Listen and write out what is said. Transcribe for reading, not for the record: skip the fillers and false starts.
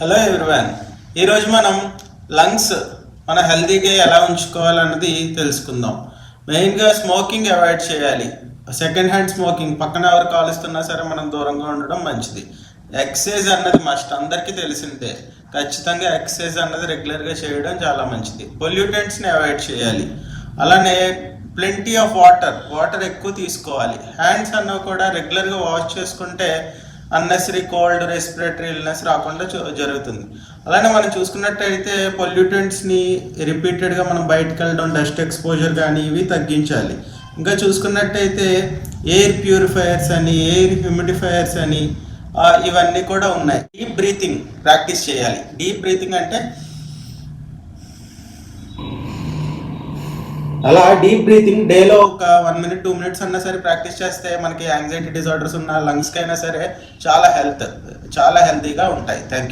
Hello everyone. ఈరోజు మనం lungs మన హెల్తీగా ఎలా ఉంచుకోవాలన్నది తెలుసుకుందాం. మెయిన్గా స్మోకింగ్ అవాయిడ్ చేయాలి. సెకండ్ హ్యాండ్ స్మోకింగ్ పక్కన ఎవరు కాలుస్తున్నా సరే మనం దూరంగా ఉండడం మంచిది. ఎక్సర్సైజ్ అన్నది మస్ట్, అందరికీ తెలిసిందే. ఖచ్చితంగా ఎక్సర్సైజ్ అన్నది రెగ్యులర్గా చేయడం చాలా మంచిది. పొల్యూటెంట్స్ని అవాయిడ్ చేయాలి. అలానే ప్లెంటీ ఆఫ్ వాటర్ ఎక్కువ తీసుకోవాలి. హ్యాండ్స్ అన్నవి కూడా రెగ్యులర్గా వాష్ చేసుకుంటే అన్నెసరీ కోల్డ్, రెస్పిరేటరీ ఇల్నెస్ రాకుండా జరుగుతుంది. అలానే మనం చూసుకున్నట్టయితే పొల్యూటెంట్స్ని రిపీటెడ్గా మనం బయటకు వెళ్ళడం, డస్ట్ ఎక్స్పోజర్ కానీ ఇవి తగ్గించాలి. ఇంకా చూసుకున్నట్టయితే ఎయిర్ ప్యూరిఫైయర్స్ అని, ఎయిర్ హ్యూమిడిఫైయర్స్ అని ఇవన్నీ కూడా ఉన్నాయి. డీప్ బ్రీతింగ్ ప్రాక్టీస్ చేయాలి. డీప్ బ్రీతింగ్ అంటే అలా డీప్ బ్రీతింగ్ డేలో ఒక 1 minute 2 minutes అన్నా సరే ప్రాక్టీస్ చేస్తే మనకి యాంగ్జైటీ డిజార్డర్స్ ఉన్న లంగ్స్కి అయినా సరే చాలా హెల్తీగా ఉంటాయి. Thank you.